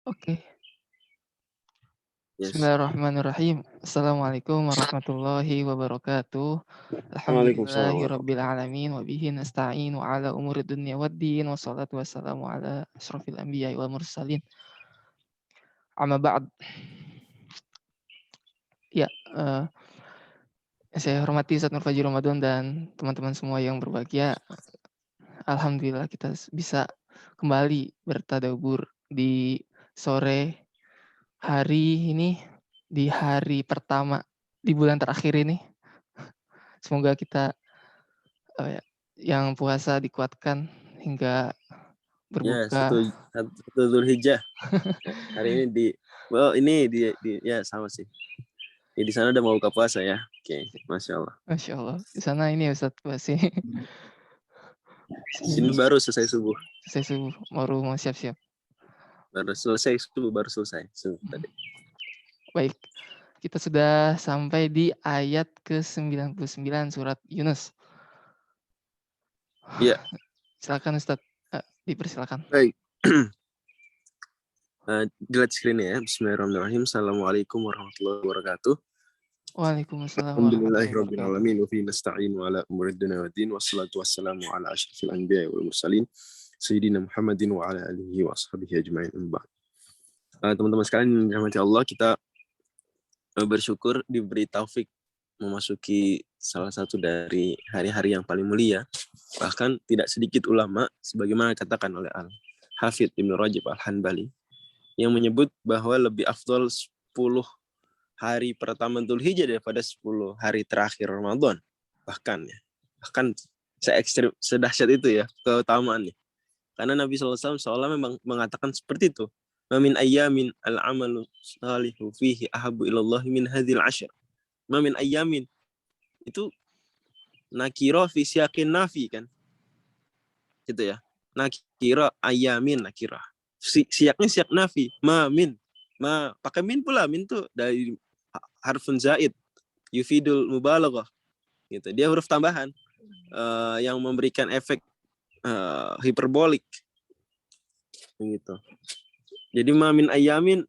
Oke. Yes. Bismillahirrahmanirrahim. Assalamualaikum warahmatullahi wabarakatuh. Waalaikumsalam warahmatullahi Alhamdulillahirabbil alamin wa bihi nasta'inu ala umuri dunya waddin wassalatu wassalamu ala asyrofil anbiya'i wal mursalin. Amma ba'd. Ya, saya hormati Ustadz Nur Fajri Ramadan dan teman-teman semua yang berbahagia. Alhamdulillah kita bisa kembali bertadabbur di sore hari ini, di hari pertama di bulan terakhir ini. Semoga kita yang puasa dikuatkan hingga Ya, berbuka. satu Dzulhijjah. Hari ini ya sama sih. Ya, di sana udah mau buka puasa ya. Oke, Masya Allah. Masya Allah. Di sana ini Ustadz masih Sini baru selesai subuh. selesai subuh, baru mau siap-siap. Baru selesai subuh, baru selesai subuh tadi. Baik, kita sudah sampai di ayat ke-99 surat Yunus. Iya. Silakan Ustadz, dipersilakan. Baik. Dilihat screen ya. Bismillahirrahmanirrahim. Assalamualaikum warahmatullahi wabarakatuh. Waalaikumsalam warahmatullahi Alhamdulillahirabbil wabarakatuh. alamin wa fihi nasta'inu ala umuri dunya waddin wassalatu wassalamu ala asyrofil anbiya'i wal mursalin sayyidina Muhammadin wa ala alihi wa ashabihi ajma'in. Teman-teman sekalian yang dirahmati Allah, kita bersyukur diberi taufik memasuki salah satu dari hari-hari yang paling mulia. Bahkan tidak sedikit ulama, sebagaimana katakan oleh Al-Hafidh Ibnu Rajab Al-Hanbali, yang menyebut bahwa lebih afdol 10 hari pertama Dzulhijjah daripada 10 hari terakhir Ramadan. Bahkan se-ekstrim, sedahsyat itu ya keutamaannya. Karena Nabi SAW seolah memang mengatakan seperti itu. Mamin ayyamin al-amalu salihu fihi ahabu ilallah min hadhil asyr. Mamin ayyamin. Itu nakiro fi siyaqin nafi kan. Gitu ya. Nakiro ayyamin nakiro. Siaknya siak nafi. Mamin. Pakai min pula. Min tuh dari harfun zaid. Yufidul mubalaghah. Gitu. Dia huruf tambahan. Yang memberikan efek hiperbolik. Gitu. Jadi mamin ayamin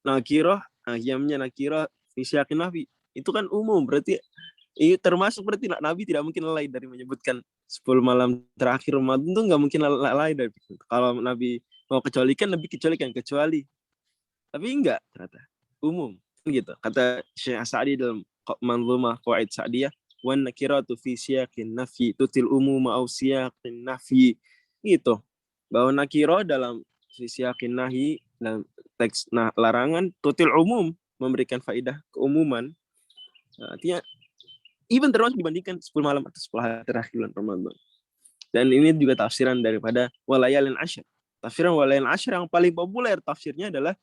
nakiroh, ayamnya nakiroh, fisyakin nafi. Itu kan umum, berarti termasuk berarti Nabi tidak mungkin lalai dari menyebutkan 10 malam terakhir Ramadan itu nggak mungkin lalai dari itu. Kalau Nabi mau kecualikan, lebih kecuali. Tapi enggak, ternyata umum gitu. Kata Syekh Sa'di dalam Manzumah Qawaid Sa'diyah, wan nakiratu fi siyaqin nafi tutil umuma au siyaqin nafi. Gitu. Bahwa nakiro dalam siyaqin nahi dalam teks larangan tutil umum, memberikan faidah keumuman. Artinya even termasuk dibandingkan 10 malam atau 10 hari terakhir bulan Ramadan. Dan ini juga tafsiran daripada walayalin asyr. Tafsiran walayalin asyr yang paling populer tafsirnya adalah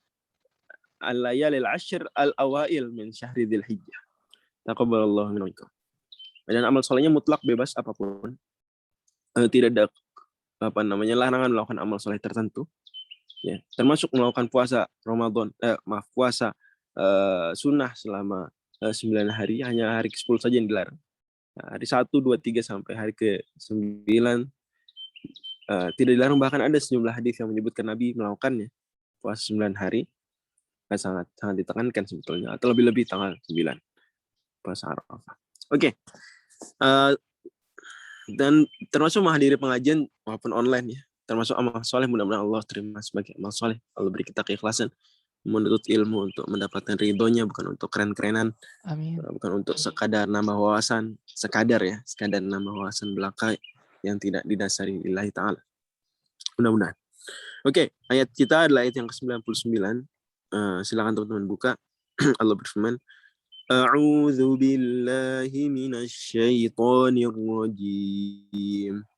al-layalil asyr al-awail min syahri dzulhijjah. Taqabbalallahu minkum. Dan amal solehnya mutlak, bebas apapun. Tidak ada larangan melakukan amal soleh tertentu. Ya, termasuk melakukan puasa Ramadan, puasa sunnah selama 9 hari, hanya hari ke-10 saja yang dilarang. Hari 1, 2, 3 sampai hari ke-9 tidak dilarang, bahkan ada sejumlah hadis yang menyebutkan Nabi melakukannya. Puasa 9 hari sangat ditekankan sebetulnya, atau lebih-lebih tanggal 9 puasa Arafah. Oke. Dan termasuk menghadiri pengajian walaupun online ya, termasuk amal soleh, mudah-mudahan Allah terima sebagai amal soleh. Allah beri kita keikhlasan menuntut ilmu untuk mendapatkan ridhonya, bukan untuk keren-kerenan. Amin. Bukan untuk sekadar nambah wawasan, sekadar nambah wawasan belaka yang tidak didasari lillahi ta'ala. Mudah-mudahan. Oke, ayat kita adalah ayat yang ke-99. Silakan teman-teman buka. Allah berfirman, A'udzu billahi minasy syaithanir rajim.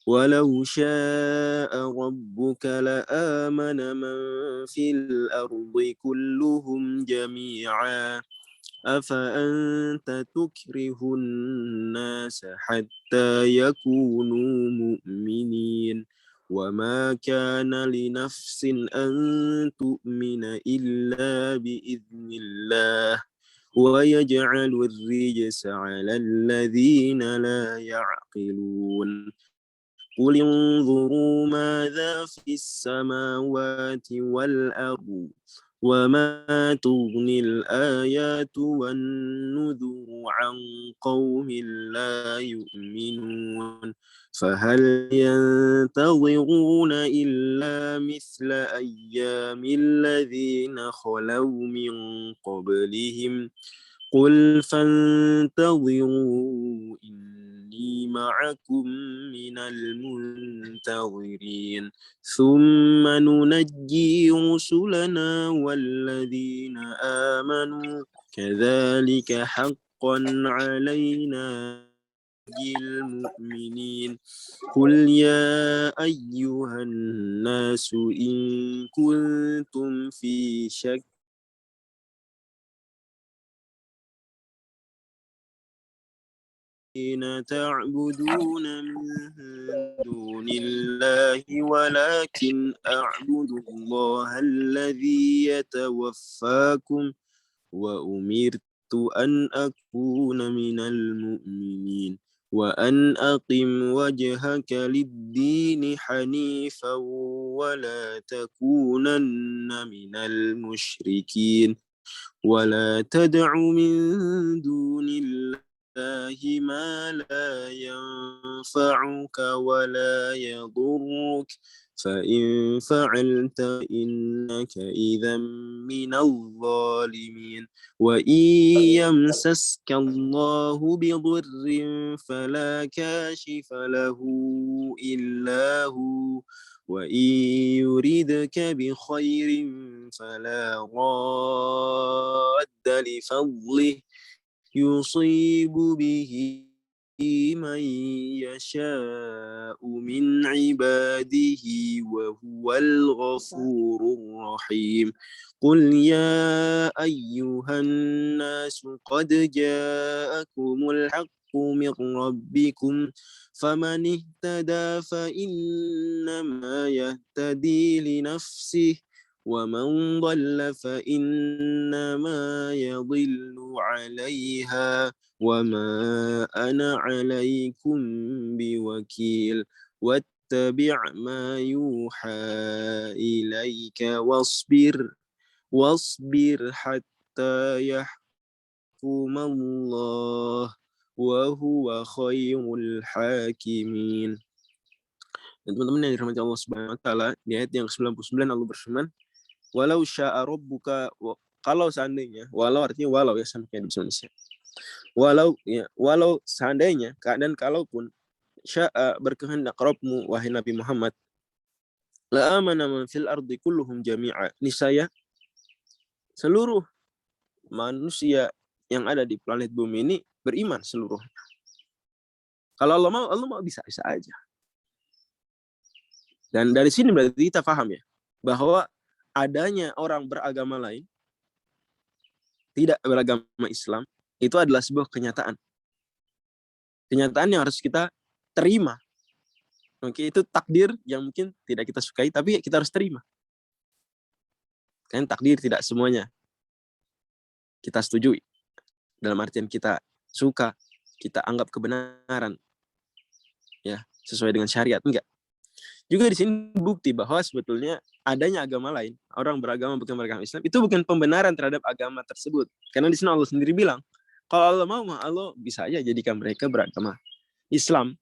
Walau syaa rabbuka la'amana man fil ardi kulluhum jami'a. أفأنت تكره الناس حتى يكونوا مؤمنين وما كان لنفس أن تؤمن إلا بإذن الله ويجعل الرجس على الذين لا يعقلون قل انظروا ماذا في السماوات والأرض وما تغني الآيات والنذر عن قوم لا يؤمنون فهل ينتظرون إلا مثل أيام الذين خلوا من قبلهم قل فانتظروا إني معكم من المنتظرين ثم ننجي رسلنا والذين آمنوا كذلك حقا علينا المؤمنين قل يا أيها الناس إن كنتم في شك تعبدون من دون الله ولكن أعبد الله الذي يتوفاكم وأمرت أن أكون من المؤمنين وأن أقم وجهك للدين حنيفا ولا تكونن من المشركين ولا تدع من دون الله ما لا ينفعك ولا يضرك فإن فعلت إنك إذا من الظالمين وإن يمسسك الله بضر فلا كاشف له إلا هو وإن يردك بخير فلا راد لفضله يصيب به من يشاء من عباده وهو الغفور الرحيم قل يا أيها الناس قد جاءكم الحق من ربكم فمن اهتدى فإنما يهتدي لنفسه ومن ضل فإنما يضل عليها وما أنا عليكم بوكيل واتبع ما يوحى إليك واصبر حتى يحكم الله وهو خير الحاكمين. Dan teman-teman yang dirahmati Allah Subhanahu wa taala, di ayat yang ke-99 Allah berfirman, "Walau syaa rabbuka," kalau seandainya, walau artinya walau ya sama kayak di Indonesia. Walau seandainya dan kalaupun syaa berkehendak Rabbmu wahai Nabi Muhammad, la amana man fil ardi kulluhum jami'a. Niscaya seluruh manusia yang ada di planet bumi ini beriman seluruhnya. Kalau Allah mau bisa-bisa aja. Dan dari sini berarti kita paham ya, bahwa adanya orang beragama lain, tidak beragama Islam, itu adalah sebuah kenyataan. Kenyataan yang harus kita terima. Oke, itu takdir yang mungkin tidak kita sukai, tapi kita harus terima. Kan takdir tidak semuanya kita setujui. Dalam artian kita suka, kita anggap kebenaran. Ya, sesuai dengan syariat, enggak. Juga di sini bukti bahwa sebetulnya adanya agama lain, orang beragama bukan beragama Islam, itu bukan pembenaran terhadap agama tersebut. Karena di sini Allah sendiri bilang, kalau Allah mau, Allah bisa aja jadikan mereka beragama Islam.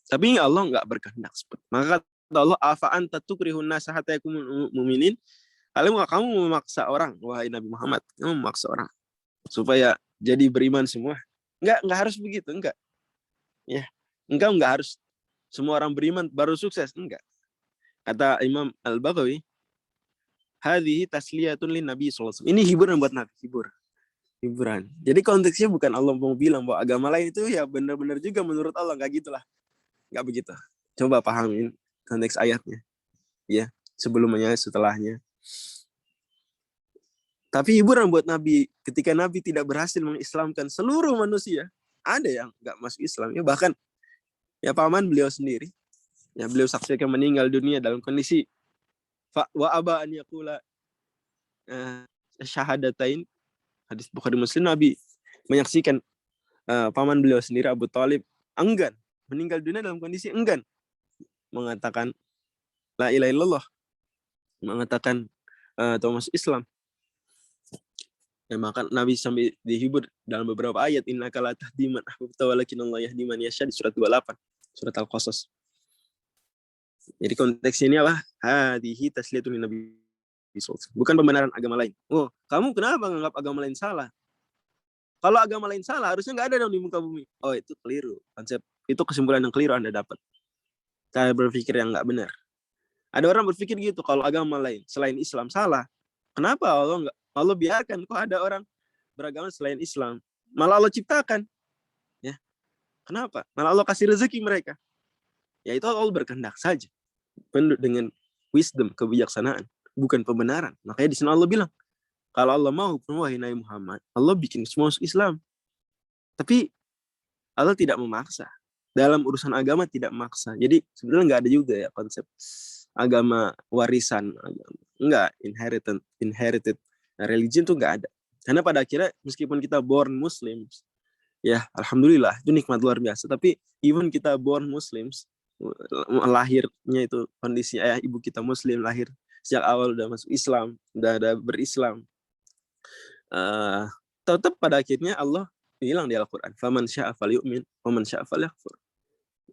Tapi Allah nggak berkehendak seperti. Maka kata Allah, afa anta tukrihun nasa hatta yakumul mu'minin. Kamu memaksa orang, wahai Nabi Muhammad, kamu memaksa orang supaya jadi beriman semua. Enggak harus begitu, enggak. Ya, enggak harus semua orang beriman baru sukses, enggak. Kata Imam Al-Baghawi, hadhihi tasliyatun lin Nabi sallallahu alaihi wasallam. Ini hiburan buat Nabi, hiburan. Jadi konteksnya bukan Allah mau bilang bahwa agama lain itu ya benar-benar juga menurut Allah, enggak gitulah. Enggak begitu. Coba pahamin konteks ayatnya. Ya, sebelumnya, setelahnya. Tapi hiburan buat Nabi ketika Nabi tidak berhasil mengislamkan seluruh manusia. Ada yang enggak masuk Islam ya, bahkan ya paman beliau sendiri, ya beliau saksikan meninggal dunia dalam kondisi wa aba an yaqula syahadatain. Hadis Bukhari Muslim, Nabi menyaksikan paman beliau sendiri Abu Thalib enggan meninggal dunia dalam kondisi enggan mengatakan la ilaha illallah, mengatakan atau masuk Islam. Ya, maka Nabi sampai dihibur dalam beberapa ayat, innaka la tahdi man ahbabta walakinallahu yahdi man yasha, di surat 28, surat Al-Qasas. Jadi konteks ini apa? Hadihi tasliyatun Nabi, bukan pembenaran agama lain. Oh, kamu kenapa menganggap agama lain salah? Kalau agama lain salah, harusnya nggak ada dong di muka bumi. Oh, itu keliru. Konsep itu kesimpulan yang keliru Anda dapat. Cara berpikir yang nggak benar. Ada orang berpikir gitu, kalau agama lain selain Islam salah, kenapa Allah biarkan kok ada orang beragama selain Islam? Malah Allah ciptakan. Ya. Kenapa? Malah Allah kasih rezeki mereka. Ya itu Allah berkehendak saja. Penuh dengan wisdom, kebijaksanaan, bukan pembenaran. Makanya di sana Allah bilang, kalau Allah mau, wahai Nabi Muhammad, Allah bikin semua masuk Islam. Tapi Allah tidak memaksa. Dalam urusan agama tidak memaksa. Jadi sebenarnya nggak ada juga ya konsep agama warisan. Enggak, inherited religion tuh nggak ada. Karena pada akhirnya meskipun kita born Muslims, ya alhamdulillah itu nikmat luar biasa. Tapi even kita born Muslims, lahirnya itu kondisi ayah ibu kita Muslim, lahir sejak awal udah masuk Islam, udah ada berislam, tetap pada akhirnya Allah bilang di Al-Quran, faman sya'a falyu'min waman sya'a falyakfur.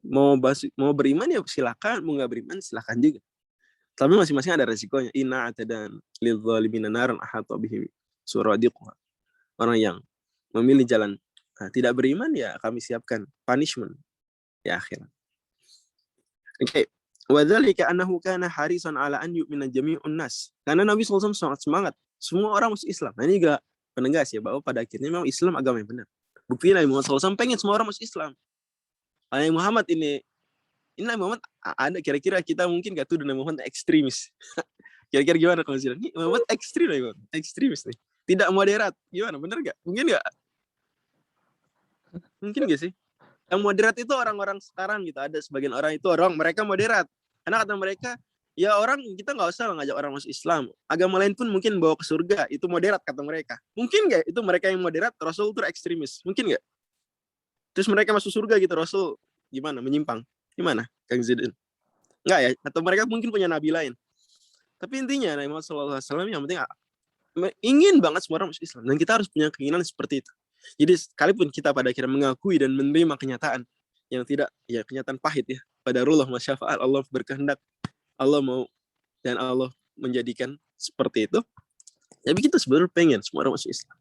Mau beriman ya silakan, mau nggak beriman silakan juga. Tapi masing-masing ada resikonya. Inna atadan lil zalimina naran ahata bihim suradiquha. Orang yang memilih jalan tidak beriman, ya kami siapkan punishment di akhirat. Oke. Wadzalika annahu kana harisan ala an yu'mina jami'un nas. Karena Nabi SAW sangat semangat semua orang masuk Islam. Nah, ini juga penegas ya bahwa pada akhirnya memang Islam agama yang benar. Buktinya Nabi Muhammad SAW pengen semua orang masuk Islam. Nabi Muhammad ini Nabi Muhammad ada, kira-kira kita mungkin gak tuduh Nabi Muhammad ekstremis. Kira-kira gimana kalau ini Nabi Muhammad ekstrim, Nabi Muhammad ekstremis nih. Tidak moderat. Gimana? Bener gak? Mungkin gak? Mungkin gak sih? Yang moderat itu orang-orang sekarang gitu. Ada sebagian orang itu mereka moderat. Karena kata mereka, ya orang kita nggak usah ngajak orang masuk Islam. Agama lain pun mungkin bawa ke surga. Itu moderat kata mereka. Mungkin nggak itu mereka yang moderat, Rasul itu ekstremis? Mungkin nggak? Terus mereka masuk surga gitu, Rasul gimana? Menyimpang? Gimana, Kang Zidin? Nggak ya? Atau mereka mungkin punya nabi lain? Tapi intinya Nabi Muhammad SAW yang penting ingin banget semua orang masuk Islam. Dan kita harus punya keinginan seperti itu. Jadi sekalipun kita pada akhirnya mengakui dan menerima kenyataan yang tidak, ya kenyataan pahit ya. Qadarullah masyafa'al, Allah berkehendak, Allah mau, dan Allah menjadikan seperti itu. Tapi kita sebenarnya pengen semua orang masuk Islam.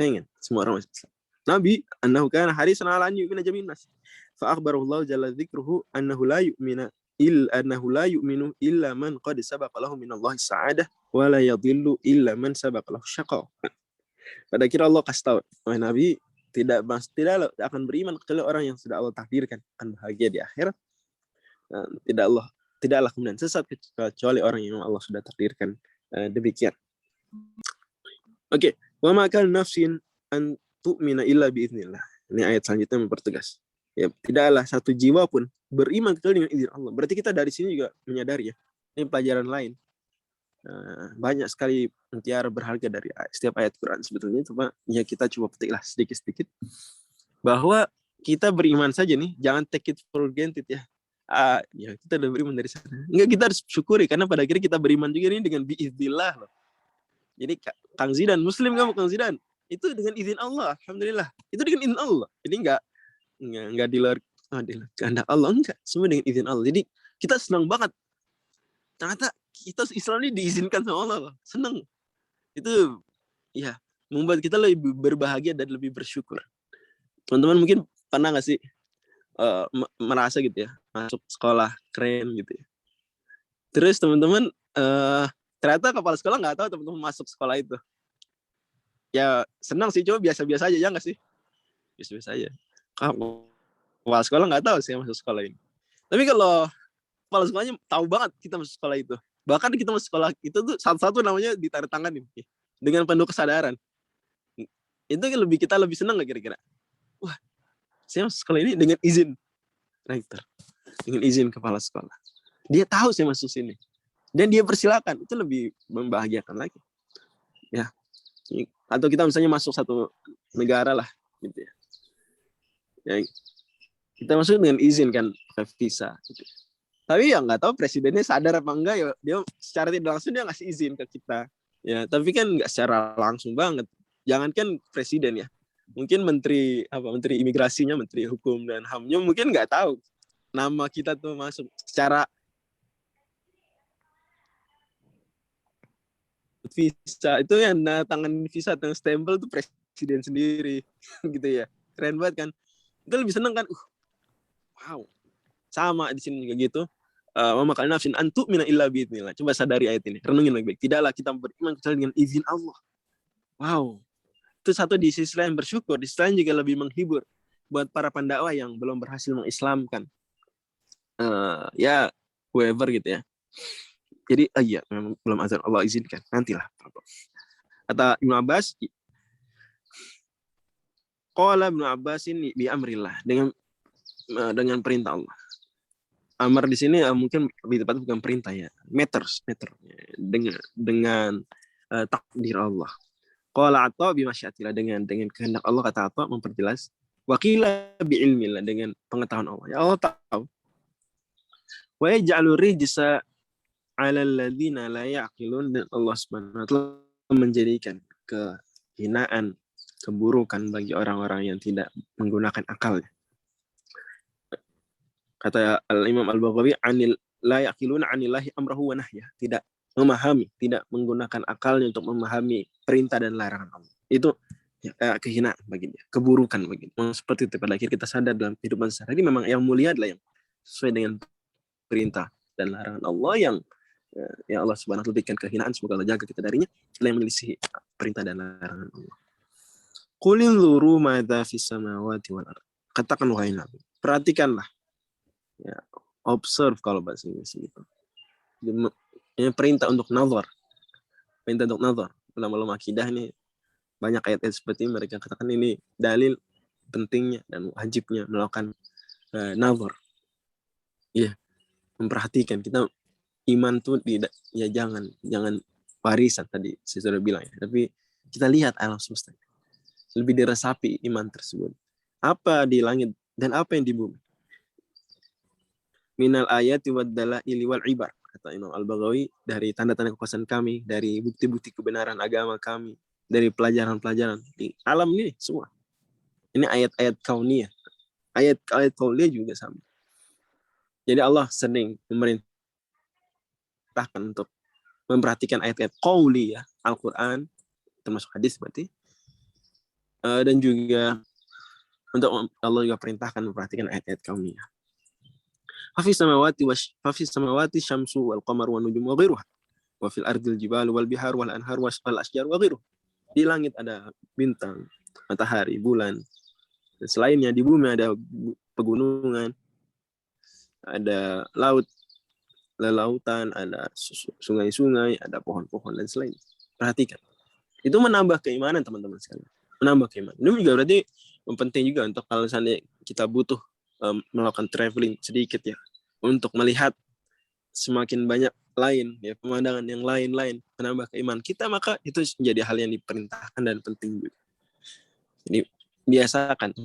Pengen semua orang masuk Islam. Nabi annahu kana harisan ala an yu'mina jami'un nas. Fa akhbarallahu jalla dzikruhu annahu la yu'minu illa man qad sabaqa lahu minallahi sa'adah wa la yadhillu illa man sabaqa lahu syaqa. Pada akhirnya Allah kasih tahu, Nabi tidak akan beriman kecuali orang yang sudah Allah takdirkan akan bahagia di akhirat. Tidaklah kemudian sesat kecuali orang yang Allah sudah takdirkan demikian. Oke, wa ma kana nafsin an tu'mina illa biiznillah. Ini ayat selanjutnya mempertegas. Ya, tidaklah satu jiwa pun beriman kecuali dengan izin Allah. Berarti kita dari sini juga menyadari ya. Ini pelajaran lain. Banyak sekali mutiara berharga dari setiap ayat Quran sebetulnya, cuma ya kita coba petiklah sedikit-sedikit bahwa kita beriman saja nih, jangan take it for granted ya. Ya kita udah beriman dari sana. Enggak, kita harus syukuri karena pada akhirnya kita beriman juga ini dengan biiznillah loh. Jadi Kang Zidan Muslim kamu, Kang Zidan itu dengan izin Allah, alhamdulillah. Itu dengan izin Allah. Jadi enggak di luar kehendak Allah, enggak, semua dengan izin Allah. Jadi kita senang banget. Ternyata kita Islam ini diizinkan sama Allah loh. Senang. Itu ya membuat kita lebih berbahagia dan lebih bersyukur. Teman-teman mungkin pernah nggak sih merasa gitu ya, masuk sekolah keren gitu ya. Terus teman-teman ternyata kepala sekolah nggak tahu teman-teman masuk sekolah itu. Ya senang sih, coba biasa-biasa aja, ya nggak sih? Biasa-biasa aja. Kepala sekolah nggak tahu sih masuk sekolah ini. Tapi kalau kepala sekolahnya tahu banget kita masuk sekolah itu. Bahkan kita masuk sekolah itu tuh satu-satu namanya ditandatanganin dengan penuh kesadaran. Itu kita lebih senang nggak kira-kira? Wah, saya masuk sekolah ini dengan izin rektor, dengan izin kepala sekolah. Dia tahu saya masuk sini dan dia persilakan. Itu lebih membahagiakan lagi. Ya. Atau kita misalnya masuk satu negara lah gitu ya. Kita masuk dengan izin kan, pakai visa. Tapi ya nggak tahu presidennya sadar apa enggak ya, dia secara tidak langsung dia ngasih izin ke kita. Ya, tapi kan nggak secara langsung banget. Jangankan presiden ya, mungkin menteri imigrasinya, menteri hukum dan HAM-nya mungkin nggak tahu nama kita tuh masuk secara visa. Itu yang tangan visa atau stempel tuh presiden sendiri gitu ya. Keren banget kan. Itu lebih seneng kan. Wow. Sama di sini juga gitu. Wa ma kana nafsin an tu'mina illa biidznillah. Coba sadari ayat ini, renungin baik-baik. Tidaklah kita beriman kecuali dengan izin Allah. Wow. Itu satu, di sisi lain bersyukur, di sisi lain juga lebih menghibur buat para pendakwah yang belum berhasil mengislamkan. Ya, whoever gitu ya. Jadi, iya, memang belum azan, Allah izinkan. Nantilah. Kata Ibnu Abbas, qala Ibnu Abbas ini bi amrillah, dengan perintah Allah. Amar di sini mungkin lebih tepat bukan perintah ya, meter dengan takdir Allah. Qala Atha bi masyiatillah, dengan kehendak Allah, kata Atha memperjelas. Waqila bi ilmillah, dengan pengetahuan Allah. Ya Allah tahu. Wa yaj'alu rijsa 'alal ladzina la ya'qilun, dan Allah Subhanahu wa taala menjadikan kehinaan, keburukan bagi orang-orang yang tidak menggunakan akalnya. Kata Al-Imam Al-Baghawi, anil la yaqiluna anillahi amrahu wa nahyah, tidak memahami, tidak menggunakan akalnya untuk memahami perintah dan larangan Allah. Itu ya, kehinaan bagi dia, keburukan bagi dia. Seperti itu, pada akhir kita sadar dalam kehidupan sehari memang yang mulia adalah yang sesuai dengan perintah dan larangan Allah, yang Allah Subhanahu wa taala berikan kehinaan, semoga Allah jaga kita darinya, adalah yang menyelisih perintah dan larangan Allah. Qul inzuru madza fis samawati wal ardh. Katakan wahai Nabi, perhatikanlah. Ya, observe kalau bahasa Inggris gitu. Ini perintah untuk nazar. Perintah untuk nazar. Ulama-ulama akidah ini banyak ayat-ayat seperti ini, mereka katakan ini dalil pentingnya dan wajibnya melakukan nazar. Ya, memperhatikan. Kita iman tuh tidak, ya jangan warisan tadi saya sudah bilang ya. Tapi kita lihat alam semesta. Lebih diresapi iman tersebut. Apa di langit dan apa yang di bumi. Minal ayati wad dalaili wal ibar, kata Imam Al-Baghawi, dari tanda-tanda kekuasaan kami, dari bukti-bukti kebenaran agama kami, dari pelajaran-pelajaran di alam ini semua. Ini ayat-ayat kauniyah. Ayat-ayat kauniyah juga sama. Jadi Allah sering memerintahkan untuk memperhatikan ayat-ayat qauliyah Al-Quran, termasuk hadis berarti, dan juga untuk Allah juga perintahkan memperhatikan ayat-ayat kauniyah. Fafis samawati syamsu wal qamar wa nujum wa ghairuha. Wa fil ardil jibalu wal bihar wal anhar wal asjar wa ghairuha. Di langit ada bintang, matahari, bulan. Dan selainnya di bumi ada pegunungan, ada laut, lautan, ada sungai-sungai, ada pohon-pohon dan selain. Perhatikan. Itu menambah keimanan teman-teman sekalian. Menambah keimanan. Ini juga berarti penting juga untuk kalau misalnya kita butuh melakukan traveling sedikit ya, untuk melihat semakin banyak lain ya, pemandangan yang lain-lain, menambah keimanan kita, maka itu menjadi hal yang diperintahkan dan penting juga. Jadi biasakan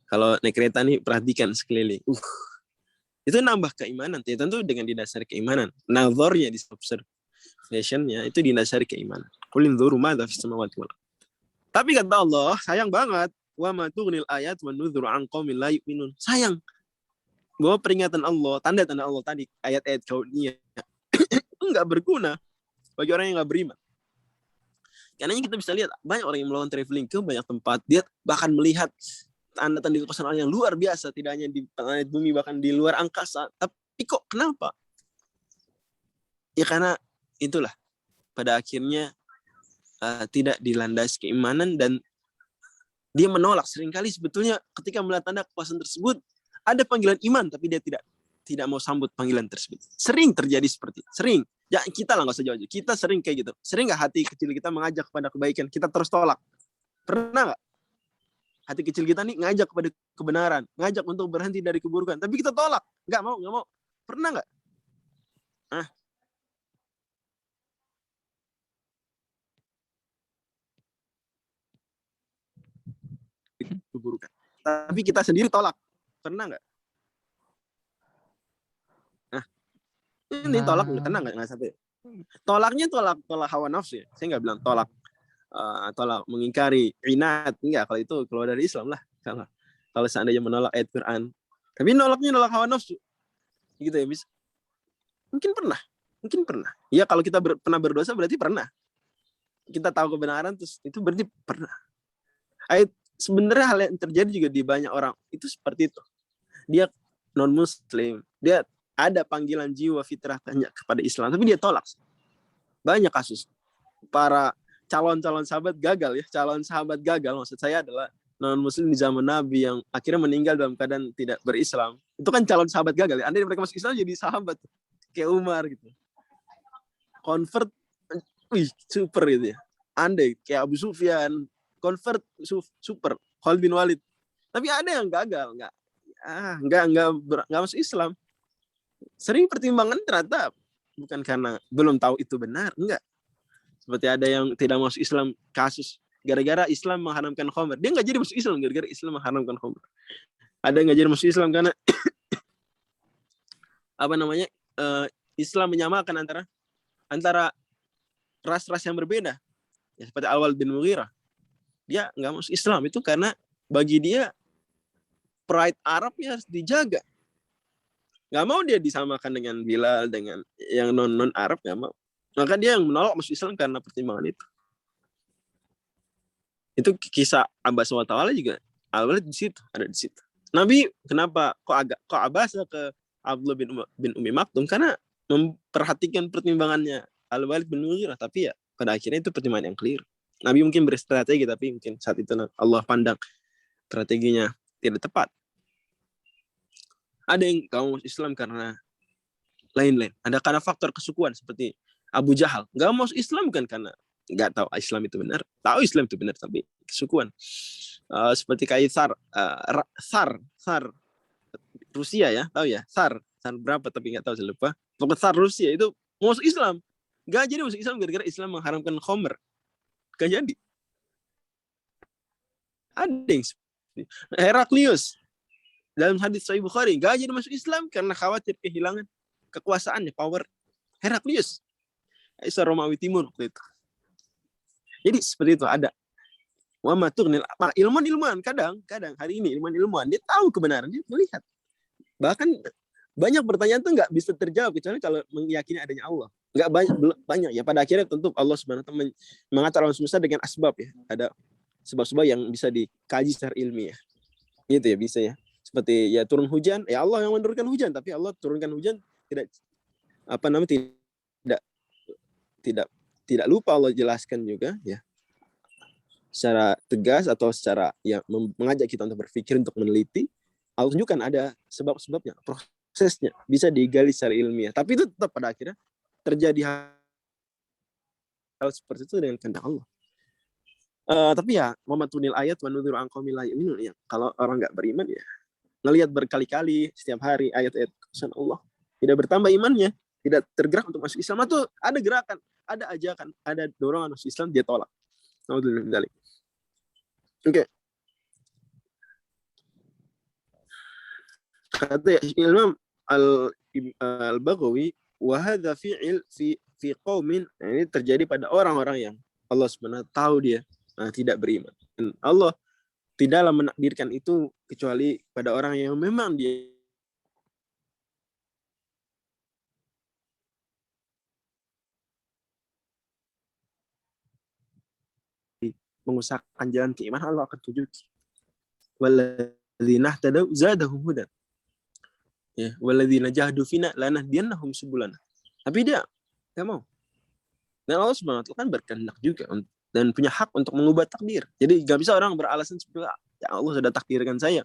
kalau naik kereta nih, perhatikan sekeliling. Itu nambah keimanan, ya, tentu dengan didasari keimanan. Nazarnya, di observationnya itu didasari keimanan. Qul inzuru madza fis samawati wal ardh. Tapi kata Allah, sayang banget, wa ma tughnil ayat wa nuzuru an qaumin la yu'minun. Sayang bahwa peringatan Allah, tanda-tanda Allah tadi, ayat-ayat kauniyah itu enggak berguna bagi orang yang enggak beriman. Karena kita bisa lihat banyak orang yang melakukan traveling ke banyak tempat, dia bahkan melihat tanda-tanda kekuasaan Allah yang luar biasa, tidak hanya di planet bumi, bahkan di luar angkasa. Tapi kok kenapa? Ya karena itulah, pada akhirnya tidak dilandasi keimanan, dan dia menolak. Seringkali sebetulnya ketika melihat tanda kekuasaan tersebut, ada panggilan iman, tapi dia tidak mau sambut panggilan tersebut. Sering terjadi seperti itu. Sering. Ya kita lah, nggak usah jauh-jauh. Kita sering kayak gitu. Sering nggak hati kecil kita mengajak kepada kebaikan, kita terus tolak? Pernah nggak? Hati kecil kita nih ngajak kepada kebenaran, ngajak untuk berhenti dari keburukan, tapi kita tolak. Nggak mau. Pernah nggak? Keburukan. Tapi kita sendiri tolak. Pernah nggak? Nah, ini tolak nggak? Nah, Tenang nggak sampai. Tolaknya tolak hawa nafsu ya. Saya nggak bilang tolak mengingkari inat, enggak, kalau itu keluar dari Islam lah. Kalau seandainya menolak ayat Quran, tapi nolak hawa nafsu gitu ya, mis. Mungkin pernah ya. Kalau kita pernah berdosa berarti pernah kita tahu kebenaran, terus itu berarti pernah. Sebenarnya hal yang terjadi juga di banyak orang itu seperti itu. Dia non muslim, dia ada panggilan jiwa fitrahnya kepada Islam, tapi dia tolak. Banyak kasus para calon sahabat gagal ya. Calon sahabat gagal maksud saya adalah non muslim di zaman Nabi yang akhirnya meninggal dalam keadaan tidak berislam. Itu kan calon sahabat gagal ya. Andai mereka masuk Islam jadi sahabat kayak Umar gitu. Convert, super gitu ya. Andai kayak Abu Sufyan convert super, Khalid bin Walid. Tapi ada yang gagal, nggak masuk Islam. Sering pertimbangan ternyata bukan karena belum tahu itu benar, enggak. Seperti ada yang tidak masuk Islam kasus gara-gara Islam mengharamkan khamr. Dia nggak jadi masuk Islam gara-gara Islam mengharamkan khamr. Ada yang nggak jadi masuk Islam karena Islam menyamakan antara ras-ras yang berbeda. Ya, seperti Al-Walid bin Mughirah. Dia nggak masuk Islam itu karena bagi dia pride Arabnya harus dijaga. Nggak mau dia disamakan dengan Bilal, dengan yang non Arab, nggak mau. Maka dia yang menolak masuk Islam karena pertimbangan itu. Itu kisah Abbas SWT juga. Al-Walid di situ, ada di situ. Nabi kenapa kok Abbas ke Abdullah bin Umi Maktum? Karena memperhatikan pertimbangannya Al-Walid bin Mughirah. Tapi ya pada akhirnya itu pertimbangan yang keliru. Nabi mungkin berstrategi, tapi mungkin saat itu Allah pandang strateginya tidak tepat. Ada yang kamu masuk Islam karena lain-lain. Ada karena faktor kesukuan seperti Abu Jahal. Gak masuk Islam kan karena nggak tahu Islam itu benar. Tahu Islam itu benar tapi kesukuan. Seperti Kaisar Tsar Rusia ya, tahu ya? Tsar berapa tapi nggak tahu, saya lupa. Pokoknya Tsar Rusia itu masuk Islam. Gak jadi masuk Islam gara-gara Islam mengharamkan khamr. Gak jadi. Ada yang Heraklius dalam hadits Sahih Bukhari gak jadi masuk Islam karena khawatir kehilangan kekuasaannya, power. Heraklius, Kaisar Romawi Timur waktu itu. Jadi seperti itu ada. Ilmuwan kadang hari ini ilmuwan dia tahu kebenaran, dia melihat. Bahkan banyak pertanyaan tuh nggak bisa terjawab kecuali kalau meyakini adanya Allah. Nggak banyak ya. Pada akhirnya tentu Allah Subhanahu wa taala mengatur alam semesta dengan asbab ya. Ada sebab-sebab yang bisa dikaji secara ilmiah. Gitu ya, bisa ya. Seperti ya turun hujan, ya Allah yang menurunkan hujan, tapi Allah turunkan hujan tidak lupa Allah jelaskan juga ya. Secara tegas atau secara ya mengajak kita untuk berpikir, untuk meneliti. Allah tunjukkan ada sebab-sebabnya, prosesnya bisa digali secara ilmiah. Tapi itu tetap pada akhirnya terjadi hal seperti itu dengan kehendak Allah. Tapi ya mamatunil ayat wa nudhiru an qaumil la yu'minun ya. Kalau orang nggak beriman ya ngelihat berkali-kali setiap hari ayat-ayat kebesaran Allah, tidak bertambah imannya, tidak tergerak untuk masuk Islam. Atau ada gerakan, ada ajakan, ada dorongan masuk Islam, dia tolak. Oke. Kata Imam Al-Baghawi, wa hadza fi'il fi qaumin, ini terjadi pada orang-orang yang Allah sebenarnya tahu dia tidak beriman. Dan Allah tidaklah menakdirkan itu kecuali pada orang yang memang dia mengusahakan jalan keimanan, Allah akan tunjuki. Walladzina tadaw zadahum hudan. Ya, walladzina jahadu fina lanahdiyannahum subulana. Tapi dia enggak mau. Dan Allah Subhanahu wa taala kan berkehendak juga dan punya hak untuk mengubah takdir. Jadi enggak bisa orang beralasan seperti ya Allah sudah takdirkan saya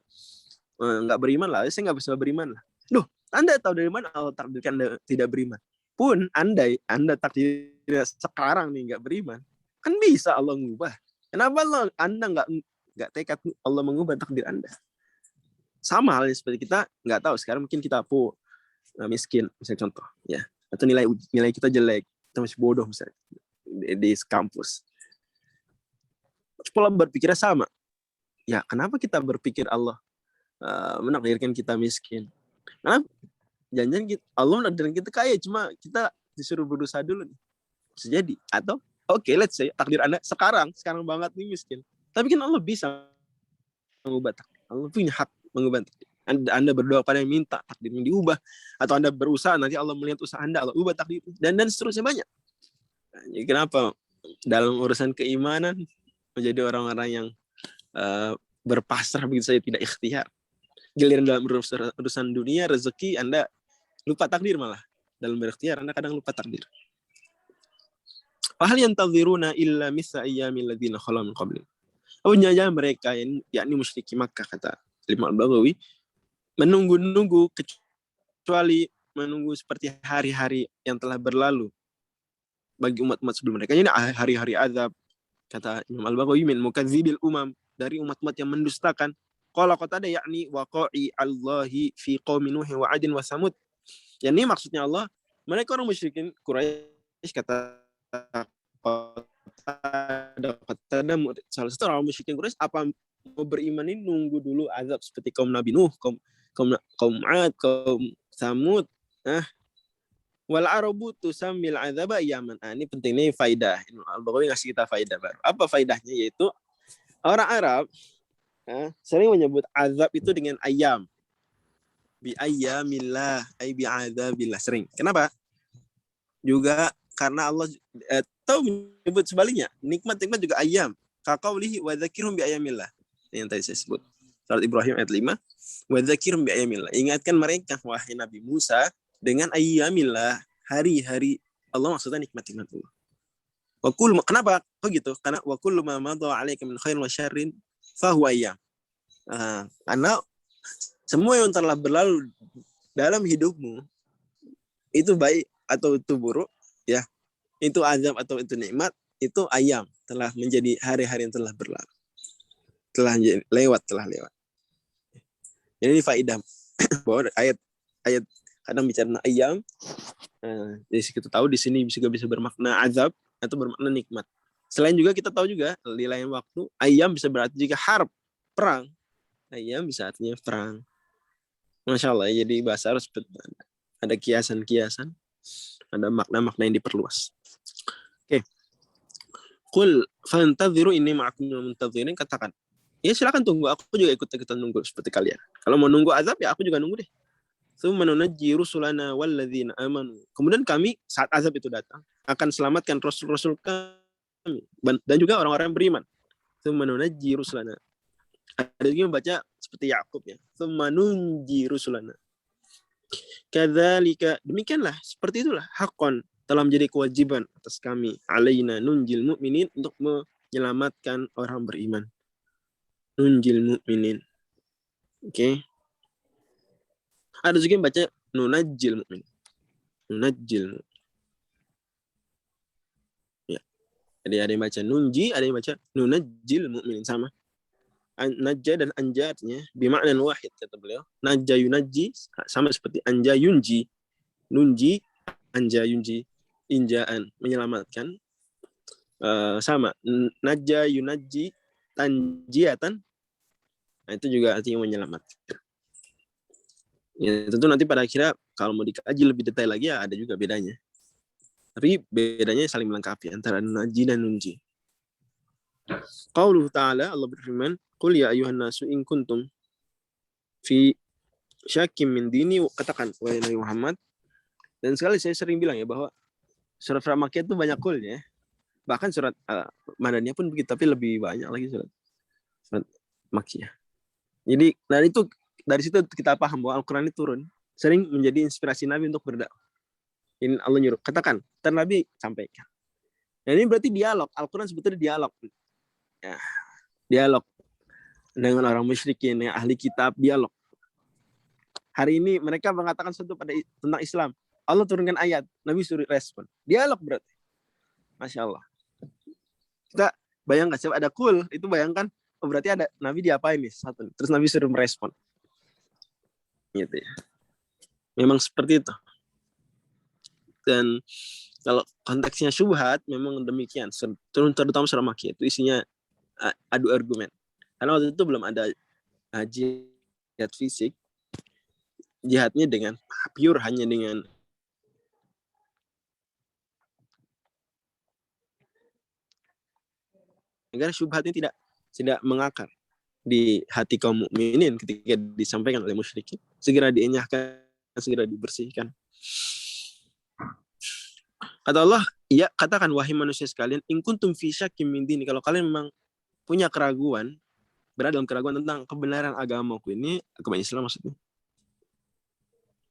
enggak beriman lah, saya enggak bisa beriman lah. Loh, Anda tahu dari mana Allah takdirkan tidak beriman? Pun andai Anda takdirnya sekarang nih enggak beriman, kan bisa Allah mengubah. Kenapa Anda enggak tekad Allah mengubah takdir Anda? Sama halnya seperti kita nggak tahu sekarang mungkin kita miskin misalnya contoh ya, atau nilai kita jelek, kita masih bodoh misalnya di kampus. Pola berpikirnya sama. Ya kenapa kita berpikir Allah menakdirkan kita miskin. Karena jangan Allah menakdirkan kita kaya, cuma kita disuruh berusaha dulu nih. Bisa jadi. Atau let's say takdir Anda sekarang banget nih miskin. Tapi kan Allah bisa mengubah takdir. Allah punya hak mengubah takdir. Anda berdoa pada yang minta takdirnya diubah, atau Anda berusaha nanti Allah melihat usaha Anda, Allah ubah takdir, dan seterusnya banyak. Jadi kenapa dalam urusan keimanan menjadi orang-orang yang berpasrah begitu saja, tidak ikhtiar. Giliran dalam urusan dunia, rezeki, Anda lupa takdir malah. Dalam berikhtiar, Anda kadang lupa takdir. Wahal yantaziruna illa mithla ayyamil ladzina khala min qablihim. Jangan mereka, yakni musyriki Makkah, kata Imam Al-Baghawi, menunggu-nunggu kecuali menunggu seperti hari-hari yang telah berlalu bagi umat-umat sebelum mereka. Ini hari-hari azab, kata Imam Al-Baghawi, min mukadzibil umam, dari umat-umat yang mendustakan. Qala Qatadah, yakni waqa'i Allahi fi qaumi Nuh wa 'Adin wa Samud. Ini maksudnya Allah, mereka orang musyrikin Quraisy, kata Qatadah, salah satu orang musyrikin Quraisy, apa mau beriman ini nunggu dulu azab seperti kaum Nabi Nuh, kaum 'Ad, kaum Samud. Wal arabu tusammil azaba yaman. Ini penting nih, faidah. Al-Baghawi ngasih kita faidah baru. Apa faidahnya? Yaitu orang Arab sering menyebut azab itu dengan ayam. Bi ayyamillah, ay bi azabillah, sering. Kenapa? Juga karena Allah tahu menyebut sebaliknya. Nikmat-nikmat juga ayam. Kaqaulihi wa dzakirhum bi ayyamillah. Yang tadi saya sebut. Surat Ibrahim ayat 5. Wa dzakirhum bi ayyamillah. Ingatkan mereka, wahai Nabi Musa, dengan ayyamillah, hari-hari Allah, maksudnya nikmat-nikmat Allah. Kenapa? Gitu? Karena wa kullu ma madha 'alaika min khairin wa syarrin fa huwa ayyam. Karena semua yang telah berlalu dalam hidupmu, itu baik atau itu buruk, ya, itu azab atau itu nikmat, itu ayam, telah menjadi hari-hari yang telah berlalu, telah lewat. Jadi ini faidah bahwa ayat kadang bicara ayam, jadi kita tahu di sini bisa bermakna azab atau bermakna nikmat. Selain juga kita tahu juga di lain waktu ayam bisa berarti juga harb, perang. Ayam bisa artinya perang. Masya Allah, jadi bahasa Arab ada kiasan-kiasan, ada makna-makna yang diperluas. Oke. Qul fantadziru inni ma'akum minal muntadzirin, katakan, ya silakan tunggu, aku juga ikut-ikutan nunggu seperti kalian. Kalau mau nunggu azab, ya aku juga nunggu deh. Tsumma nunajji rusulana walladzina amanu. Kemudian kami saat azab itu datang akan selamatkan rasul-rasul kami dan juga orang-orang yang beriman. Tsumma nunajji rusulana. Ada juga yang baca seperti Yakub, ya. Tsumma nunji rusulana. Kadzalika, demikianlah, seperti itulah, haqqan, telah menjadi kewajiban atas kami, alaina nunjil mu'minin, untuk menyelamatkan orang beriman. Nunjil mu'minin. Oke. Ada juga yang baca nunajjil mu'min. Nunajjil mu'min. Ya. Jadi ada yang baca nunji, ada yang baca nunajjil mu'min, sama. Najja dan anja artinya bima'nan wahid, kata beliau. Najja yunajji sama seperti anja yunji. Nunji, anja yunji, injaan, menyelamatkan. Sama. Najja yunajji tanjiatan. Nah, itu juga artinya menyelamatkan. Ya, tentu nanti pada akhirnya kalau mau dikaji lebih detail lagi, ya ada juga bedanya. Tapi bedanya saling melengkapi antara najji dan nunji. Qauluhu ta'ala, Allah berfirman, qul ya ayuhan nasu in kuntum fi syakim min dini, katakan wahai Nabi Muhammad. Dan sekali saya sering bilang ya bahwa surat Makkiyah itu banyak kulnya. Bahkan surat Madaniyah pun begitu, tapi lebih banyak lagi surat Makkiyah. Jadi dari situ kita paham bahwa Al-Quran ini turun sering menjadi inspirasi Nabi untuk berdakwah. Ini Allah nyuruh, katakan, Nabi sampaikan. Nah, ini berarti dialog. Al-Quran sebetulnya dialog. Ya, dialog dengan orang musyrikin, dengan ahli kitab, dialog. Hari ini mereka mengatakan sesuatu tentang Islam. Allah turunkan ayat, Nabi suruh respon. Dialog berarti. Masya Allah. Kita bayangkan, siapa ada kul, itu bayangkan, berarti ada Nabi diapain nih? Satu. Terus Nabi suruh merespon. Gitu ya. Memang seperti itu. Dan kalau konteksnya syubhat, memang demikian. Terutama surah Makkiyah itu isinya adu argumen. Karena waktu itu belum ada haji jihad fisik, jihadnya dengan pure hanya dengan agar syubhatnya tidak mengakar di hati kaum mukminin ketika disampaikan oleh musyrikin, segera dienyahkan, segera dibersihkan. Kata Allah, ya katakan wahai manusia sekalian, in kuntum fi syakkim min dini, kalau kalian memang punya keraguan, berada dalam keraguan tentang kebenaran agamaku ini, agama Islam maksudnya.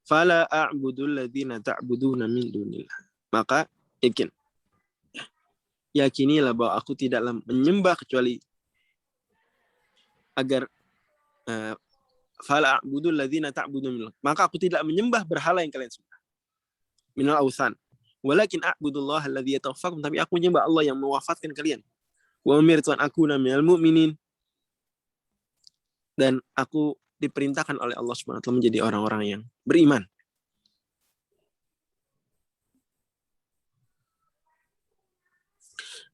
Fala a'budul ladzina ta'buduna min dunillah. Maka yakinilah bahwa aku tidaklah menyembah kecuali agar fala a'budul ladzina ta'buduna min dunillah. Maka aku tidak menyembah berhala yang kalian sembah. Minal awthan. Walakin a'budullah alladzi yatawaffakum, tapi aku menyembah Allah yang mewafatkan kalian. Wa umirtu an akuna minal mu'minin, dan aku diperintahkan oleh Allah Subhanahu wa taala menjadi orang-orang yang beriman.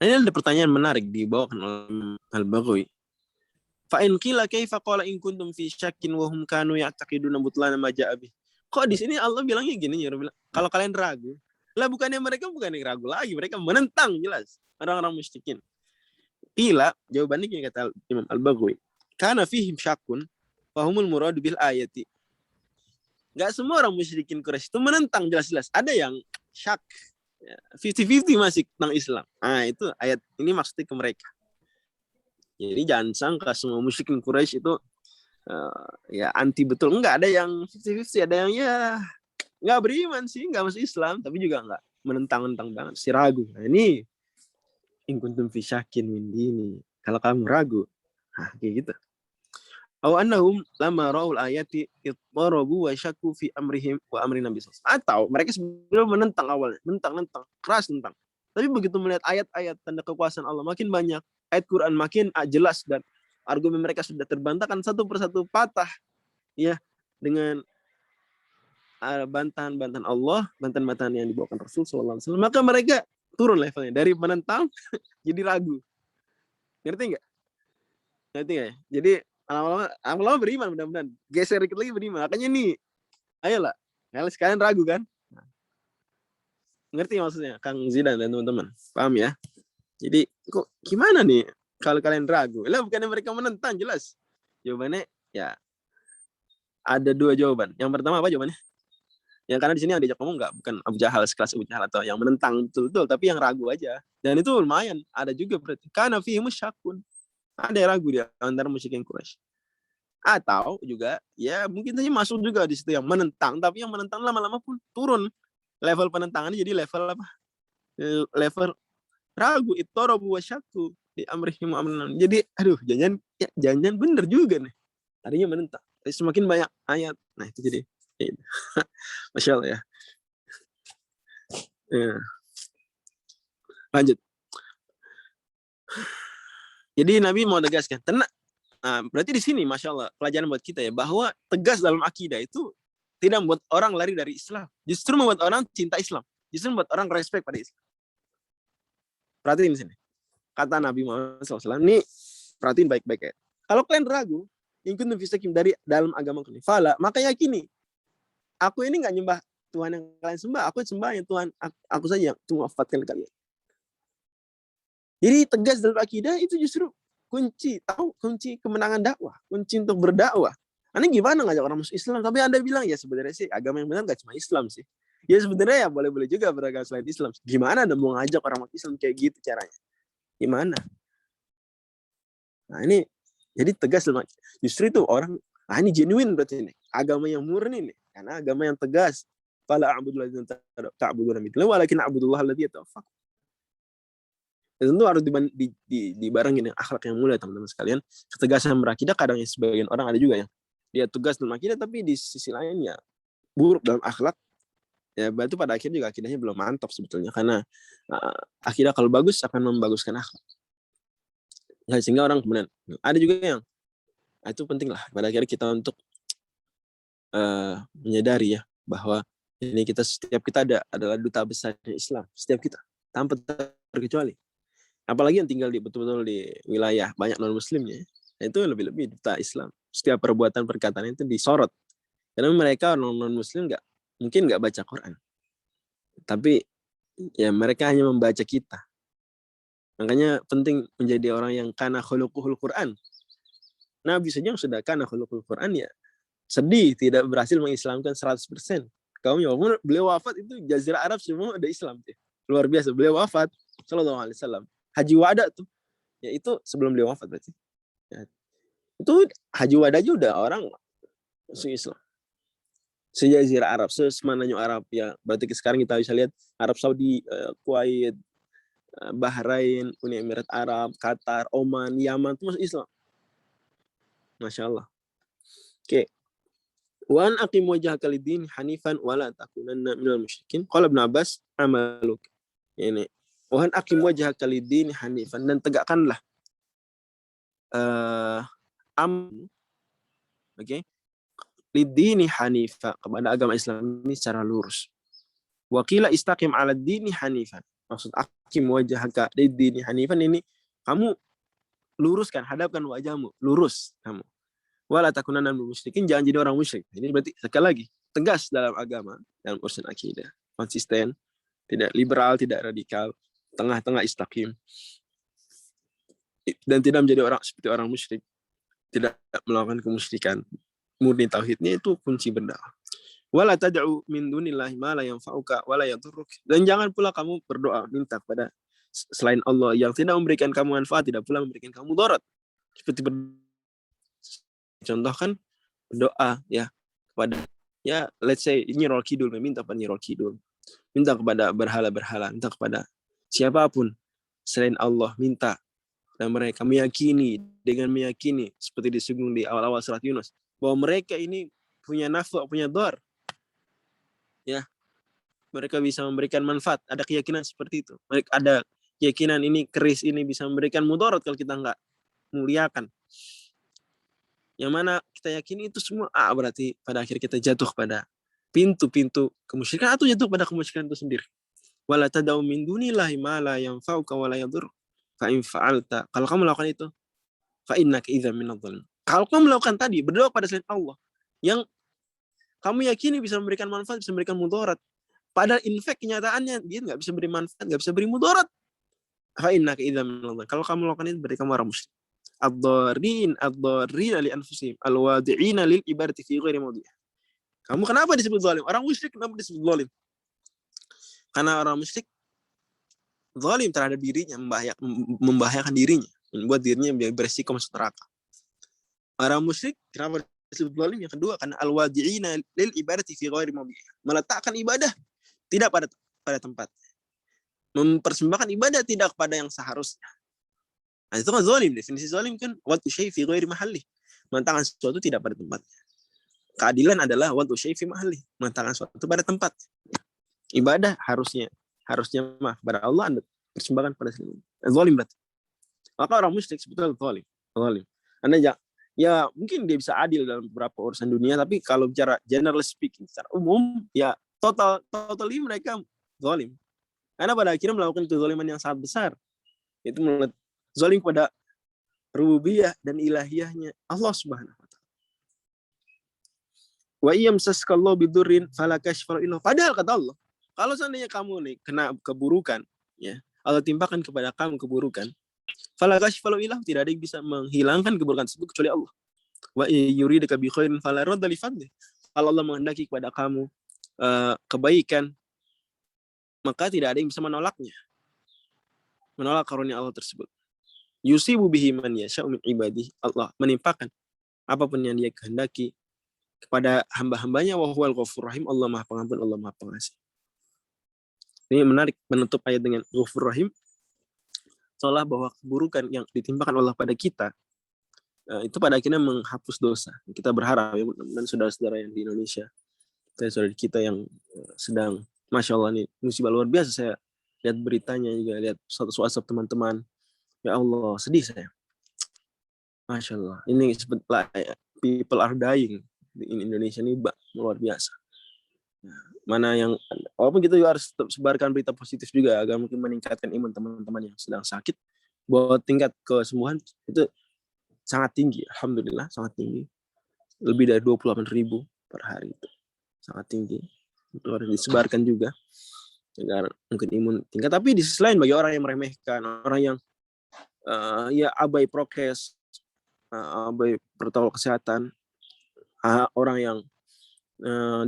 Nah, ini ada pertanyaan menarik dibawakan oleh Al-Baghawi. Fa in qila kaifa qala in kuntum fi syakkin wa hum kanu ya'taqiduna butlana ma ja'a bih. Kok di sini Allah bilangnya gini, ya bilang, kalau kalian ragu, lah bukannya ragu lagi, mereka menentang jelas orang-orang musyrikin. Qila, jawabannya gini kata Imam Al-Baghawi, kana fihim syakkun wa humul muradu bil ayati. Enggak semua orang musyrikin Quraisy itu menentang jelas-jelas. Ada yang syak, 50-50 masih tentang Islam. Nah, itu ayat ini maksudnya ke mereka. Jadi jangan sangka semua musyrikin Quraisy itu ya anti betul. Enggak, ada yang 50-50, ada yang ya enggak beriman sih, enggak masuk Islam, tapi juga enggak menentang-mentang banget, si ragu. Nah, ini in kuntum fi syakkin min dini, kalau kamu ragu. Nah, kayak gitu. Aw annahum lamma ra'ul ayati ittarabu wa syakku fi amrihim wa amri Nabi sallallahu alaihi wasallam. Atau mereka sebenarnya menentang awalnya, menentang, keras tentang. Tapi begitu melihat ayat-ayat tanda kekuasaan Allah makin banyak, ayat Quran makin jelas, dan argumen mereka sudah terbantahkan satu persatu patah, ya, dengan bantahan-bantahan Allah, bantahan-bantahan yang dibawakan Rasul sallallahu alaihi wasallam, maka mereka turun levelnya dari menentang jadi ragu. Ngerti nggak? Ngerti nggak ya? Jadi lama-lama beriman, mudah-mudahan geser dikit lagi beriman. Makanya nih, ayolah, kalian sekalian ragu kan? Ngerti maksudnya Kang Zidan dan teman-teman? Paham ya? Jadi kok gimana nih kalau kalian ragu? Lah bukannya mereka menentang, jelas. Jawabannya ya ada dua jawaban. Yang pertama apa jawabannya? Ya karena di sini yang diajak ngomong bukan Abu Jahal, sekelas Abu Jahal atau yang menentang betul-betul, tapi yang ragu aja. Dan itu lumayan, ada juga berarti. Karena fihim syakun. Ada yang ragu di antara musyrikin Quraisy. Atau juga ya mungkin saja masuk juga di situ yang menentang, tapi yang menentang lama-lama pun turun level penentangannya, jadi level apa? Level ragu, ittarabu wa syakku di amrihim wa amrina. Jadi aduh, jangan bener juga nih. Tadinya menentang, semakin banyak ayat. Nah, itu jadi Masya Allah ya. Lanjut. Jadi Nabi mau tegaskan, tenang. Nah, berarti di sini Masya Allah pelajaran buat kita ya, bahwa tegas dalam akidah itu tidak membuat orang lari dari Islam, justru membuat orang cinta Islam, justru membuat orang respect pada Islam. Perhatiin di sini. Kata Nabi Muhammad SAW, ini perhatiin baik-baik ya. Kalau kalian ragu, in kuntum fi syakkin dari dalam agama kalian, fala, maka yakini, aku ini nggak nyembah Tuhan yang kalian sembah, aku sembah yang Tuhan aku saja yang mewafatkan kalian. Jadi tegas dalam akidah itu justru kunci kemenangan dakwah, kunci untuk berdakwah. Anda gimana ngajak orang masuk Islam, tapi Anda bilang ya sebenarnya sih agama yang benar gak cuma Islam sih. Ya sebenarnya ya boleh-boleh juga beragama selain Islam. Gimana Anda mau ngajak orang masuk Islam kayak gitu caranya? Gimana? Nah ini jadi tegas dalam justru itu orang, ini genuine berarti ini agama yang murni nih, karena agama yang tegas. Fala a'budu ladzina ta'buduna min dunihi walakin a'budullah alladzi yatawaffakum. Tentu harus dibarengin dengan akhlak yang mulia, teman-teman sekalian. Ketegasan berakidah kadang sebagian orang ada juga yang dia tegas dalam akidah, tapi di sisi lain ya buruk dalam akhlak. Ya berarti pada akhirnya juga akidahnya belum mantap sebetulnya, karena akidah kalau bagus akan membaguskan akhlak. Nah, sehingga orang kemudian ada juga yang itu penting lah pada akhirnya kita untuk menyadari ya bahwa ini setiap kita adalah duta besar Islam, setiap kita tanpa terkecuali. Apalagi yang tinggal betul-betul di wilayah banyak non muslimnya, itu lebih-lebih duta Islam. setiap perbuatan perkataan itu disorot. Karena mereka non-muslim mungkin nggak baca Quran. Tapi ya mereka hanya membaca kita. Makanya penting menjadi orang yang kana khuluquhul Quran. Nabi saja yang sudah kana khuluquhul Quran ya sedih tidak berhasil mengislamkan 100%. Kaumnya beliau wafat itu Jazirah Arab semua ada Islam. Luar biasa beliau wafat sallallahu alaihi wasallam. Haji wada tuh. Ya itu sebelum beliau wafat berarti. Ya, itu haji wada aja udah orang masuk Islam. Sejazirah Arab, semananya Arab ya. Berarti sekarang kita bisa lihat Arab Saudi, Kuwait, Bahrain, Uni Emirat Arab, Qatar, Oman, Yaman itu masuk Islam. Masya Allah. Oke. Wan aqim wajhaka lid-din hanifan wala takunanna minal musyrikin. Qala Ibnu Abbas amaluk. Ini. Wan aqim wajhaka lid-din hanifan, dan tegakkanlah oke. Lid-dini hanifa, kepada agama Islam ini secara lurus. Wa qila istaqim 'ala ad-dini hanifan. Maksud aqim wajhaka lid-dini hanifan ini kamu luruskan, hadapkan wajahmu, lurus kamu. Wala takunanna minal musyrikin, jangan jadi orang musyrik. Ini berarti sekali lagi tegas dalam agama, dalam urusan akidah, konsisten, tidak liberal, tidak radikal, tengah-tengah istaqim, dan tidak menjadi orang seperti orang musyrik, tidak melakukan kemusyrikan, murni tauhidnya itu kunci berdakwah. Wala tad'u min dunillahi ma la yanfa'uka wa la yadhurruk, dan jangan pula kamu berdoa minta kepada selain Allah yang tidak memberikan kamu manfaat, tidak pula memberikan kamu mudarat. Seperti contohkan doa ya kepada ya let's say Nyi Rol Kidul, minta pada Nyi Rol Kidul, minta kepada berhala-berhala, minta kepada siapapun selain Allah, minta, dan mereka meyakini seperti disinggung di awal-awal surat Yunus bahwa mereka ini punya nafa, punya dhar ya, mereka bisa memberikan manfaat, ada keyakinan seperti itu. Mereka ada keyakinan ini keris ini bisa memberikan mudarat kalau kita nggak muliakan. Yang mana kita yakini itu semua berarti pada akhir kita jatuh pada pintu-pintu kemusyrikan atau jatuh pada kemusyrikan itu sendiri. Wala tad'u min dunillahi ma la yanfa'uka wa la yadhurruk. Fa in fa'alta, kalau kamu melakukan itu, fa innaka idzan minadh dhalimin. Kalau kamu melakukan tadi, berdoa pada selain Allah yang kamu yakini bisa memberikan manfaat, bisa memberikan mudarat, padahal in fact kenyataannya dia nggak bisa beri manfaat, nggak bisa beri mudarat. Fa innaka idzan minadh dhalimin. Kalau kamu melakukan itu berarti kamu orang musyrik. Ad-dharrin li anfusihim al-wadi'ina lil ibadati fi ghairi mawdi'ih. Kamu kenapa disebut zalim? Orang musyrik kenapa disebut zalim? Karena orang musyrik zalim terhadap dirinya, membahayakan dirinya, membuat dirinya beresiko masuk neraka. Orang musyrik kenapa disebut zalim? Yang kedua, karena al-wadi'ina lil ibadati fi ghairi mawdi'ih, meletakkan ibadah tidak pada tempat, mempersembahkan ibadah tidak pada yang seharusnya. Nah, itu kan zalim. Definisi zalim kan wad'u syai' fi ghairi mahalli, meletakkan sesuatu tidak pada tempatnya. Keadilan adalah wad'u syai' fi mahalli, meletakkan sesuatu pada tempat. Ibadah harusnya kepada Allah, Anda persembahkan pada selain Allah. Zalim berarti. Maka orang musyrik sebetulnya zalim. Anda ya mungkin dia bisa adil dalam beberapa urusan dunia, tapi kalau bicara general speaking secara umum ya totally mereka zalim. Karena pada akhirnya melakukan kezaliman yang sangat besar. Itu zalim kepada rububiyah dan ilahiyahnya Allah Subhanahu wa taala. Wa iyamsaskallahu bidurrin fala kashfa illa. Padahal kata Allah, kalau seandainya kamu nih kena keburukan, ya, Allah timpakan kepada kamu keburukan, fala kashfa illa, tidak ada yang bisa menghilangkan keburukan tersebut kecuali Allah. Wa yuridaka bi khairin fala radda li fadli. Kalau Allah menghendaki kepada kamu kebaikan, maka tidak ada yang bisa menolaknya. Menolak karunia Allah tersebut. Yusibu bihi man yasha'u min ibadihi. Allah menimpakan apapun yang dia kehendaki kepada hamba-hambanya, wa huwal ghafurur rahim. Allah Maha Pengampun, Allah Maha Pengasih. Ini menarik menutup ayat dengan Ghafurur Rahim, seolah bahwa keburukan yang ditimpakan Allah pada kita itu pada akhirnya menghapus dosa. Kita berharap ya, dan saudara-saudara yang di Indonesia, saudara kita yang sedang, Masya Allah, ini musibah luar biasa. Saya lihat beritanya juga, lihat status WhatsApp teman-teman. Ya Allah, sedih saya. Masya Allah. Ini people are dying di Indonesia ini luar biasa. Mana yang, walaupun kita juga harus sebarkan berita positif juga agar mungkin meningkatkan iman teman-teman yang sedang sakit, bahwa tingkat kesembuhan itu sangat tinggi. Alhamdulillah, sangat tinggi. lebih dari 28.000 per hari, itu sangat tinggi. Itu harus disebarkan juga agar mungkin imun tingkat. Tapi di sisi lain bagi orang yang meremehkan, orang yang ya abai prokes, abai protokol kesehatan, orang yang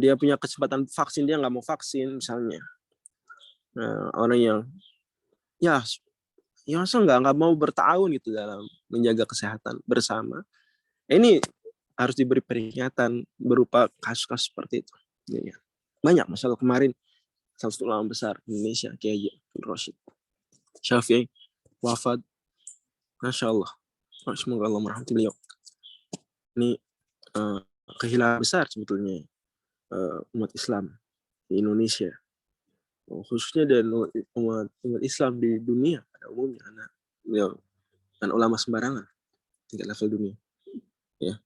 dia punya kesempatan vaksin dia nggak mau vaksin misalnya, orang yang ya masa nggak mau bertahun gitu dalam menjaga kesehatan bersama. Ini harus diberi peringatan berupa kasus-kasus seperti itu. Ya. Banyak masalah kemarin, salah satu ulama besar Indonesia, Kiai Rashid Syafi'i wafat. Masya Allah. Semoga Allah merahmati beliau. Ini kehilangan besar sebetulnya umat Islam di Indonesia, khususnya dan umat Islam di dunia pada umumnya, karena beliau dan ulama sembarangan tingkat level dunia. Ya.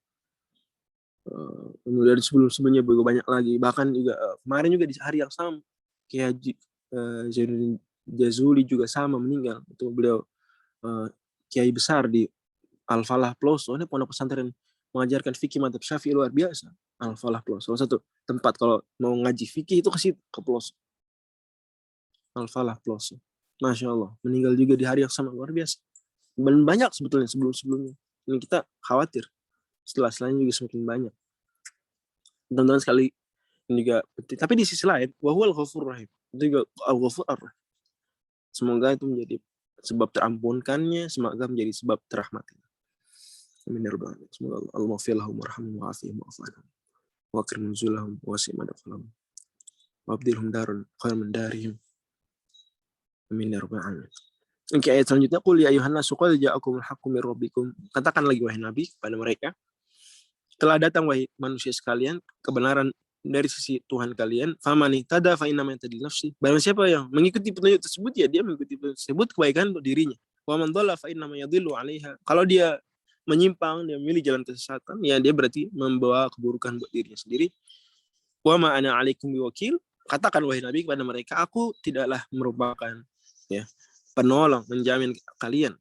Kemudian sebelumnya banyak lagi, bahkan juga kemarin juga di hari yang sama Kiai Haji Zainuddin Jazuli juga sama meninggal. Itu beliau kiai besar di Al-Falah Pelosok. Ini pondok pesantren mengajarkan fikih madzhab Syafi'i luar biasa. Al-Falah Pelosok, salah satu tempat kalau mau ngaji fikih itu ke pelosok. Al-Falah Pelosok. Masya Allah, meninggal juga di hari yang sama, luar biasa. Dan banyak sebetulnya sebelumnya. Ini kita khawatir setelahnya juga semakin banyak. Teman-teman sekali ini juga penting. Tapi di sisi lain, wahwal ghafur rahim. Itu juga al-ghafur ar-rahim. Semoga itu menjadi sebab terampunkannya, semoga menjadi sebab terahmati. Amin ya rabbal alamin. Semoga Allah maghfir lahum warhamhum wa'afihim wa'fu anhum wa akrim nuzulahum wa wasi' madkhalahum wa abdilhum darun khairan min darihim. Amin ya rabbal alamin. Oke, ayat selanjutnya, qul ya ayyuhan nasu qad ja'akumul haqqu mir rabbikum. Katakan lagi wahai Nabi kepada mereka, telah datang wahai manusia sekalian kebenaran dari sisi Tuhan kalian. Famani tada fa inna ma yatadi nafsi. Barang siapa yang mengikuti petunjuk tersebut, ya dia mengikuti petunjuk tersebut kebaikan untuk dirinya. Wa man dhalla fa inna ma yadhillu 'alaiha. Kalau dia menyimpang, dia memilih jalan kesesatan, ya dia berarti membawa keburukan buat dirinya sendiri. Wa ma ana 'alaikum biwakil. Katakan wahai Nabi kepada mereka, aku tidaklah merupakan penolong, menjamin kalian.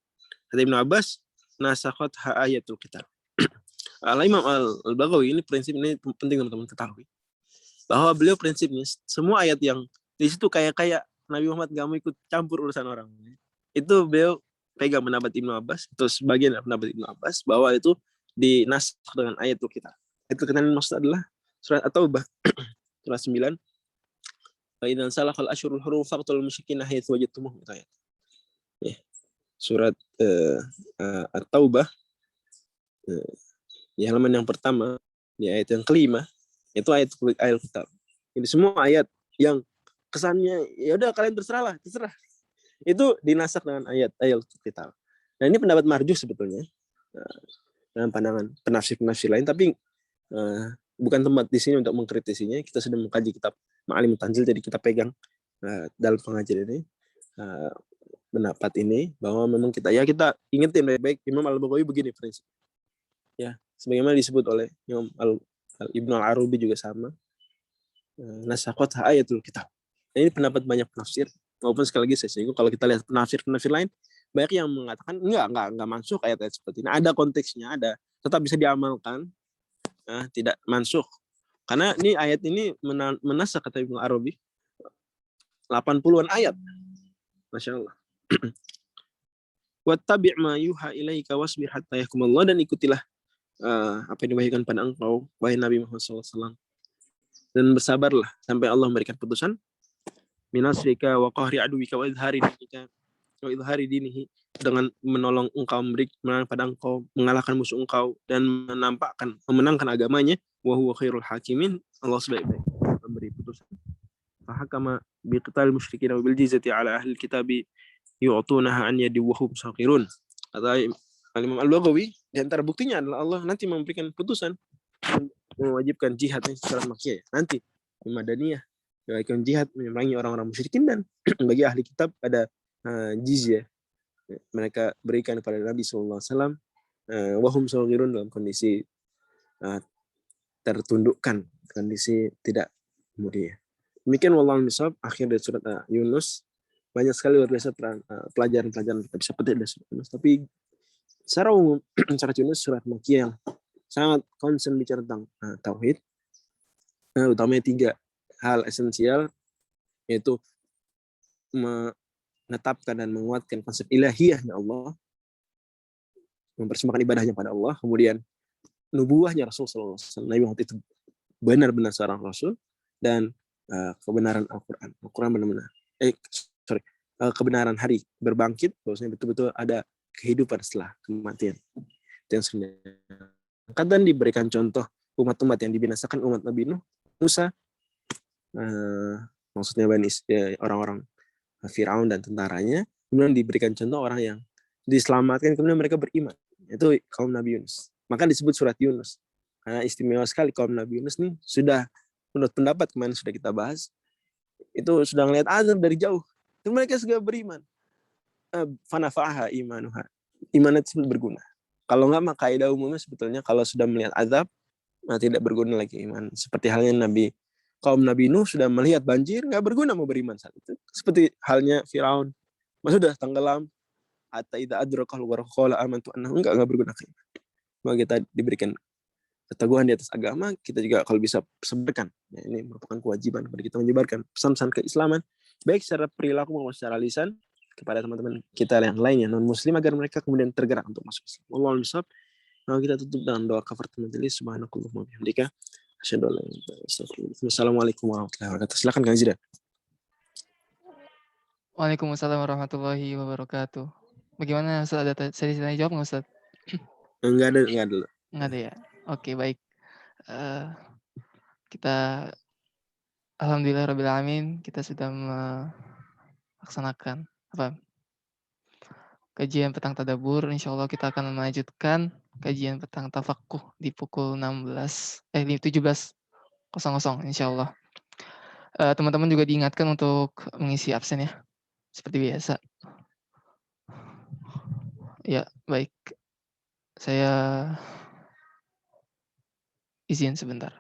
Kata Ibnu Abbas, nasakhat ayatul kitab. Imam Al-Baghawi, ini prinsip ini penting teman-teman ketahui, bahwa beliau prinsipnya semua ayat yang di situ kayak Nabi Muhammad gak mau ikut campur urusan orang, itu beliau pegang pendapat Ibnu Abbas, itu sebagian pendapat Ibnu Abbas, bahwa itu dinasakh dengan ayatul kitab. Itu kita maksud adalah surat At-Taubah surat 9, idzan salakal asyhurul hurum faqtul musyrikin haitsu wajadtumuhum, itu ayat. Surat At-Taubah di halaman yang pertama, di ayat yang kelima, itu ayat kitab. Ini semua ayat yang kesannya ya udah kalian terserah. Itu dinasakh dengan ayat kitab. Nah, ini pendapat marjuh sebetulnya. Dengan pandangan penafsir lain, tapi bukan tempat di sini untuk mengkritisinya. Kita sedang mengkaji kitab Ma'alimut Tanzil, jadi kita pegang dalam pengajian ini pendapat ini, bahwa memang kita ingetin baik-baik. Imam Al-Baghawi begini prinsip. Ya, sebagaimana disebut oleh Imam Ibnu Al-Arabi juga sama. Nasakhat ayatul kitab. Ini pendapat banyak penafsir. Walaupun sekali lagi saya singgung, kalau kita lihat penafsir lain, banyak yang mengatakan enggak masuk ayat-ayat seperti ini. Ada konteksnya, tetap bisa diamalkan. Tidak masuk. Karena ini ayat ini menasakh, kata Ibnu Arabi, 80-an ayat. Masya Allah. Wattabi' ma yuha ilaika wasbir hatta yahkumallah, dan ikutilah apa yang diwahyukan pada engkau, wahai Nabi Muhammad SAW, dan bersabarlah sampai Allah memberikan putusan. Minasrika wa qahri aduwika wa idhari dinika wa idhari dinihi, dengan menolong engkau, menang pada engkau, mengalahkan musuh engkau, dan memenangkan agamanya. Wa huwa khairul hakimin. Allah sebaik-baik memberi putusan. Fa hakama bi qital musyrikin wa bil jizati ala ahli kitabi yu'tunaha an yadi wa hum saqirun. Kata Imam Al-Baghawi, di antara buktinya adalah Allah nanti memberikan putusan mewajibkan jihad secara makkiyah. Nanti di Madaniyah mewajibkan jihad memerangi orang-orang musyrikin, dan bagi ahli kitab ada jizyah mereka berikan kepada Nabi SAW, wahum saghirun, dalam kondisi tertundukkan, kondisi tidak mulia. Demikian wallahu a'lam. Akhir dari surat Yunus. Banyak sekali luar biasa pelajaran kita bisa petik dari surat Yunus. Tapi secara umum surat Yunus surat Makkiyah yang sangat concern bicara tentang tauhid, utamanya 3 hal esensial, yaitu menetapkan dan menguatkan konsep ilahiyahnya Allah, mempersembahkan ibadahnya pada Allah, kemudian nubuahnya Rasul sallallahu alaihi wasallam, Nabi Muhammad itu benar-benar seorang rasul, dan kebenaran Al-Qur'an. Al-Qur'an benar-benar kebenaran hari berbangkit, bahwasanya betul-betul ada kehidupan setelah kematian. Itu yang sebenarnya. Dan diberikan contoh umat-umat yang dibinasakan, umat Nabi Nuh, Musa, maksudnya orang-orang Firaun dan tentaranya, kemudian diberikan contoh orang yang diselamatkan, kemudian mereka beriman. Itu kaum Nabi Yunus. Maka disebut surat Yunus. Karena istimewa sekali kaum Nabi Yunus nih, sudah menurut pendapat kemarin sudah kita bahas, itu sudah ngelihat azab dari jauh. Itu mereka segera beriman. Fanafa'aha imanuha. Iman itu berguna. Kalau enggak, maka kaidah umumnya sebetulnya kalau sudah melihat azab, tidak berguna lagi iman. Seperti halnya kaum Nabi Nuh sudah melihat banjir, enggak berguna mau beriman saat itu. Seperti halnya Firaun. Sudah tenggelam, hatta idza adrakal gharq qala amantu annahu, enggak berguna. Maka kita diberikan keteguhan di atas agama, kita juga kalau bisa sebarkan. Ya, ini merupakan kewajiban kepada kita menyebarkan pesan-pesan keislaman, baik secara perilaku maupun secara lisan, kepada teman-teman kita yang lain yang non-muslim, agar mereka kemudian tergerak untuk masuk Islam. Wallahu a'lam. Nah, kita tutup dengan doa kafaratul majelis. Subhanakallahumma wa bihamdika asyhadu an la ilaha illa anta astaghfiruka wa atubu ilaik. Assalamualaikum warahmatullahi wabarakatuh. Silakan Kang Zida. Waalaikumsalam warahmatullahi wabarakatuh. Bagaimana Ustaz, ada sesi tanya jawab nggak Ustaz? Enggak ada. Nggak ada ya? Oke, baik. Kita alhamdulillah rabbil alamin, kita sudah melaksanakan kajian petang tadabbur. Insyaallah kita akan melanjutkan kajian petang tafaqquh di pukul 17.00 insyaallah. Teman-teman juga diingatkan untuk mengisi absen ya, seperti biasa. Ya, baik. Saya izin sebentar.